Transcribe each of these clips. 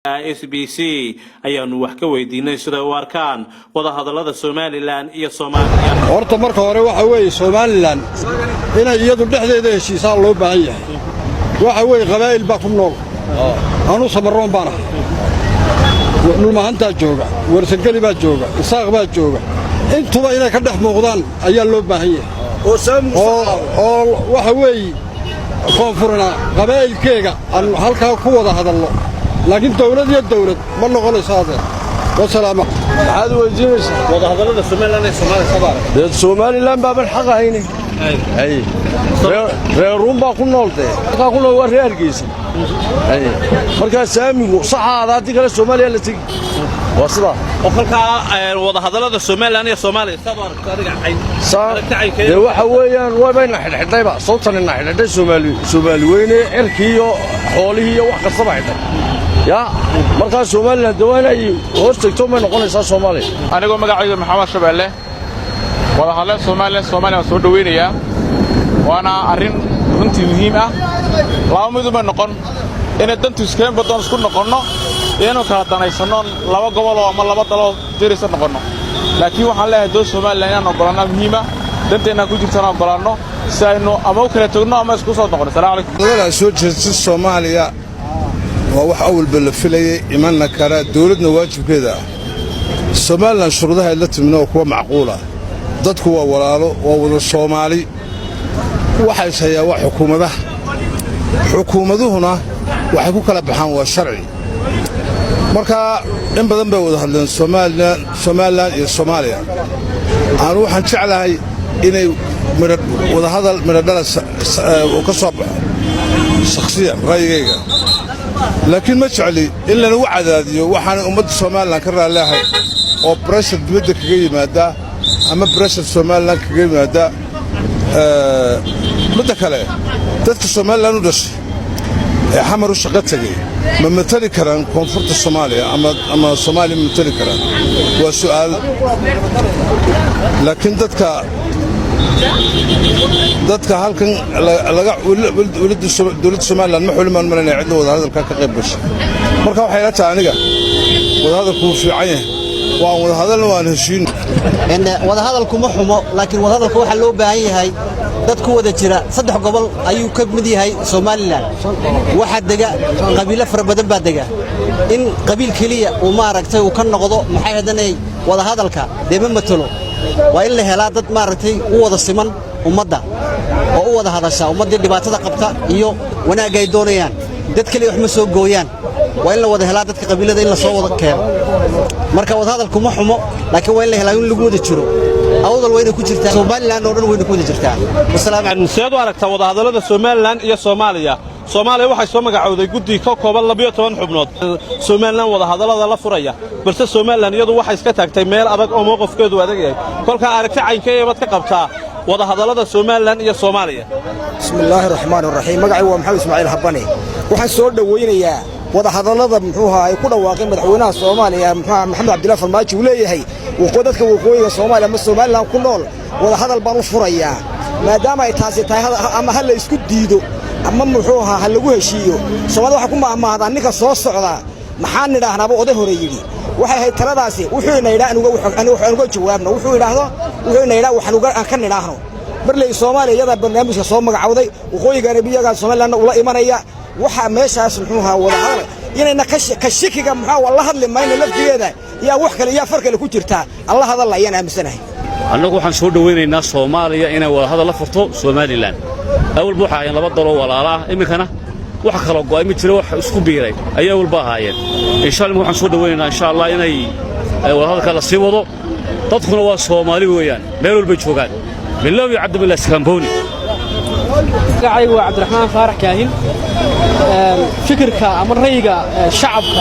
SBC ayaanu wax ka weydiinay sida u arkaan wada hadallada Somaliland iyo Soomaaliya. horta marka hore waxa weey Somaliland inay iyadu dhexdeeda heshiisaan loo baahan yahay waxa weey qabaa'il baa ku nool aanu samaroon baan nulmahanta jooga warsagali baa jooga isaaq baa jooga intuba inay ka dhex muuqdaan ayaa loo baahan yahay oo waxa weey koonfurna qabaa'ilkeega aan halka ku wada hadalno لكن دولة يا دولة ما نقول هذا والسلام هذا وجيش وضع هذا السومالي صبارة السومالي لان باب الحق هيني أي روم باكون نولته باكون هو ريال كيس أي مركز سامي صح هذا تيجي السومالي اللي تيجي وصله وخلك وضع هذا السومالي صبارة ترجع عين صار هو حويان وين حتى بقى صوتنا النحل السومالي وين إركيو حوله وحق الصباح يا مركز Somaliland دوانay hoostagto ma noqonaysaa Soomaali anigu magacayga Maxamed Shabeelle wada hadal Soomaaliya soo dhaweynaya waana arin runtii muhiim ah laba mid ma noqon in dantu iskeen badan isku noqono inuu kala danaysano laba gobol ama laba dalo diraysan noqono laakiin waxaan leeyahay doo Soomaaliland inaan ogolaano muhiim ah danteena ku jirtana ogolaano si aynu ama kala tagno ama isku soo noqono salaamu alaykum wala soo jeestis Soomaaliya وواحد أول بالفيلي إيماننا كرا دولتنا واجب كذا الصومالي شروطها اللي تمنوا كوا معقولة ضد كوا ولا الصومالي واحد هي وحكومة ده حكومة ده هنا وحكوا كلا بحان والشرعي مركا إن بدن بيوضح لنا الصوماليا أنا روح نشعل هاي إني وده هذا من الدرس وكسب شخصيا رأيي لكن ما تعلي إلا الوعد هذه وحنا أمد الصومال نكرر لها أو برشة بدك جاي ماذا أما برشة الصومال لك جاي ماذا بدك عليه تذكر الصومال لا ندرس حمر الشقات تجي من مثل كران كونفورت الصومالي أما الصومالي من مثل كران والسؤال لكن dadka halkan laga dawladda Soomaaliland ma xulmaan marnay cidna wada hadalka ka qayb gashay marka waxay la tahay aniga wada hadalku fiican yahay waa wada hadalna waan heshiin in wada hadalku ma xumo laakiin wada hadalku waxa loo baahan yahay dadku wada jira saddex gobol ayuu ka mid yahay Soomaaliland waxa daga qabiilo fara badan baa daga in qabiil kaliya uu ma aragtay uu ka noqdo maxay hadanay wada hadalka deema matalo waa in la helaa dad maaragtay u wada siman ummadda oo u wada hadasha ummadda dhibaatada qabta iyo wanaag ay doonayaan dad kale wax ma soo gooyaan waa in la wada helaa dadka qabiilada in la soo wada keeno marka wada hadalku ma xumo laakiin waa in la helaa in lagu wada jiro awdal wayna ku jirtaa Somaliland oo dhan wayna ku wada jirtaa wasalaam alaykum seedo aragta wada hadallada Somaliland iyo Soomaaliya Soomaaliya waxay soo magacowday guddi ka kooban 12 xubnood Somaliland wada hadallada la furaya balse Somaliland iyadu waxay iska taagtay meel adag oo mowqifkeedu adag yahay kolka aragti caynkeeya bad ka qabtaa wada hadallada Somaliland iyo Soomaaliya bismillaahir rahmaanir rahiim magacay waa Maxamed Ismaaciil Habane waxaan soo dhaweynayaa wada hadallada muxuu ay ku dhawaaqay madaxweynaha Soomaaliya Maxamed Cabdullaahi Farmaajo uu leeyahay dadka waqooyiga Soomaaliya ama Somaliland ku nool wada hadal baan u furayaa maadaama ay taasi tahay ama hal la isku diido ama muxuu ha lagu heshiiyo Soomaaliya waxa ku maahmaahdan ninka soo socda maxaan nidhaahnaba oday hore yiri waxay hay taladaasi wuxuu inaydaa anuga jawaabno wuxuu inaydaa waxaan ka nidhaahno marlay Soomaaliya iyada barnaamijka soo magacawday waqooyiga Arabiyaga Somaliland ula imanaya waxa meeshaas muxuu ha wada hadal inayna ka shakiga muxuu wala hadli mayna laftigeeda yaa wax kale yaa farkale ku jirta Allah hadal ayaan aaminsanahay annagu waxaan soo dhaweynaynaa Soomaaliya inay wada hadal la furto Somaliland أول بوحة يعني لبضل ولا لا إمكانه واحد خلق قائم ترى واحد سكوبيري أي أول باهاين إن شاء الله نحن وينا إن شاء الله إني وهذا كلا سيوضو تدخل وصومالي ويان بيرو البيت فوقان بالله يعد بالله سكامبوني أيوة عبد الرحمن فارح كاهن فكرك أمر ريجا شعبك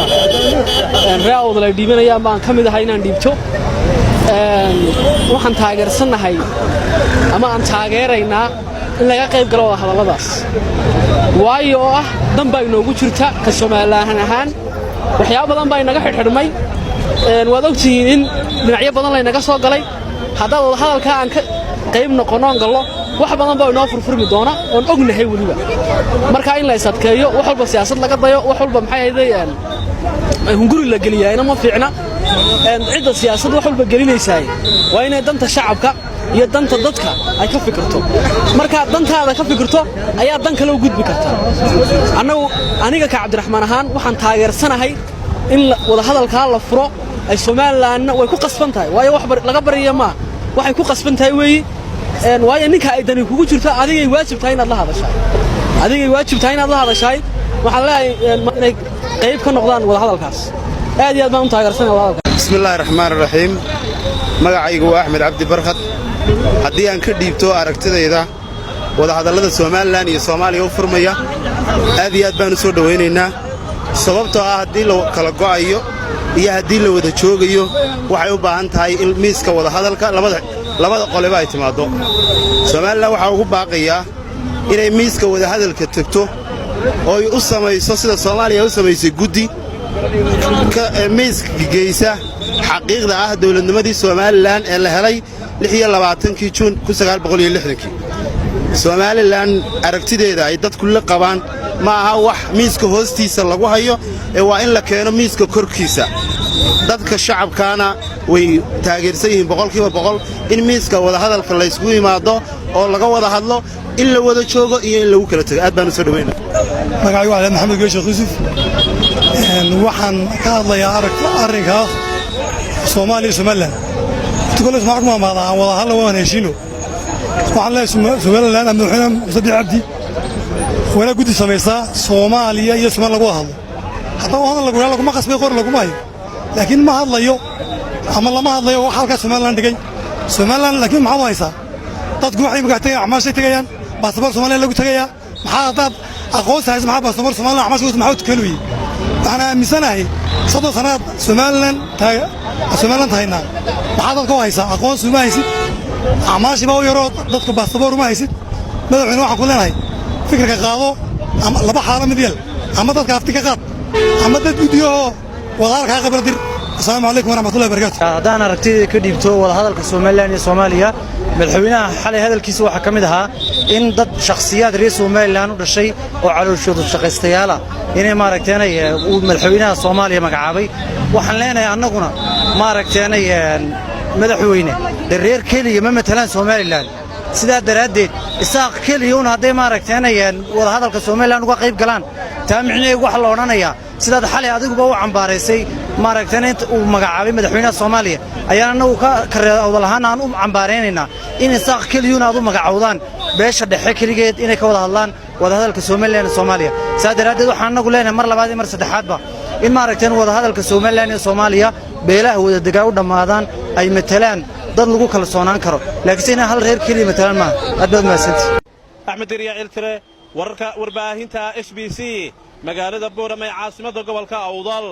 رأوا ذلك ديبنا يا مان كم إذا هينا ديبتو وحن تاجر سنة هاي أما أن تاجرينا إلا يقيب قلوا هذا waayo ah dan baa inoogu jirta ka Soomaaliland ahaan waxyaabo badan baa inaga xirxirmay waad ogtihiin in dhinacyo badan la inaga soo galay haddii wada hadalka aan ka qayb noqonon galo wax badan baa inoo furfurmi doona oo ognahay waliba marka in la isadkeeyo wax walba siyaasad laga dayo wax walba maxay ahaydeen hunguri la geliyaa ina ma fiicna cidda siyaasadda wax walba gelinaysaa waa inay danta shacabka iyo danta dadka ay ka fikirto marka dantaada ka fikirto ayaa dan kale u gudbi kartaa aniga ka Cabdiraxmaan ahaan waxaan taageersanahay in wada hadalka la furo ay Soomaaliland way ku qasban tahay waayo wax laga bariyo ma waxay ku qasban tahay waayo ninka ay dani kugu jirto adigay waajib tahay inaad la hadashay waxaan leeyahay inay qayb ka noqdaan wada hadalkaas aad iyo aad baan u taageersanahay wada hadalka bismillaahir rahmaanir rahiim magacaygu waa Axmed Cabdi Barkad haddii aan ka dhiibto aragtidayda wada hadallada Soomaaliland iyo Soomaaliya u furmaya aad iyo aad baan u soo dhawaynaynaa sababtoo ah haddii la kala go'ayo iyo haddii la wada joogayo waxay u baahan tahay in miiska wada hadalka labada qoleba ay timaado Soomaaliland waxa ugu baaqayaa inay miiska wada hadalka tagto oo ay u samayso sida Soomaaliya u samaysay guddi ka miiska geysa xaqiiqda ah dawladnimadii Soomaaliland ee la helay 26 Juun 1960 Soomaaliland aragtideeda ay dadku la qabaan ma aha wax miiska hoostiisa lagu hayo ee waa in la keeno miiska korkiisa dadka shacabkaana way taageersan yihiin 100% in miiska wada hadalka la isku yimaado oo laga wada hadlo in la wada joogo iyo in lagu kala tago aad baan u soo dhaweynaa magacaygu waa Maxamed Geesho Yusuf waxaan ka hadlayaa arrinka Soomaaliya Somaliland تقول اسمع ما هذا والله هلا وين هشينو وعلى Somaliland أنا مدحنا مصدق عبدي وأنا قلت سميسا Soomaaliya iyo Somaliland lagu hadlo hatta waxaan lagu yiraahdo kuma qasbay qor lagu maayo laakiin ma hadlayo ama lama hadlayo wax halka Somaliland dhigay Somaliland laakiin maxaa haysaa dadku waxay magactay acmaashay tagayaan baasaboor Soomaaliya lagu tagayaa maxaa dad aqoon saayis maxaa baasaboor Soomaaliya acmaashay maxaa keenuyi أنا مسناهي صدق سنة Somaliland هاينا maxaa dadka haysa aqoon suma haysid amaashi baa yaro dadka baasaboor uma haysid madaxweyne waxa ku leenahay fikirka qaado ama laba xaalo mid yeel ama dadka aftiga qaad ama dad gudiyo wadaalka qabla dir assalaamu alaykum warahmatullahi wabarakatuh hadaan aragtida ka dhiibto wada hadalka Soomaaliland iyo Soomaaliya madaxweynaha xalay hadalkiisa waxa kamid ahaa in dad shakhsiyaad reer Soomaaliland u dhashay oo calooshooda shaqaystayaal inay maaragteenay uu madaxweynaha Soomaaliya magacaabay waxaan leenahay annaguna maaragteenay madaxweyne Reer kaliya ma matalaan Soomaaliland sidaa daraadeed isaaq kaliya una haday maaragteenay wada hadalka Soomaaliland uga qayb galaan taa micnaheedu wax la oranayaa sidaad xalay adiguba u cambaareysay maaragteenay uu magacaabay madaxweynaha Soomaaliya ayaana uu ka wada lahaan aan u cambaareynayna in isaaq kaliya una adu magacaawdaan beesha dhexe kaligeed inay ka wada hadlaan wada hadalka Soomaaliland iyo Soomaaliya sidaa daraadeed waxaan nagu leenahay mar labaad iyo mar saddexaadba in maaragteen wada hadalka Soomaaliland iyo Soomaaliya beelaha wada degaa u dhamaadaan ay matalaan dad lagu kala soonaan karo laakiin hal reer kaliya matalaan ma aad baad maasantii Axmed Reer Tire wararka warbaahinta SBC magaalada Boorama ee caasimadda gobolka Awdal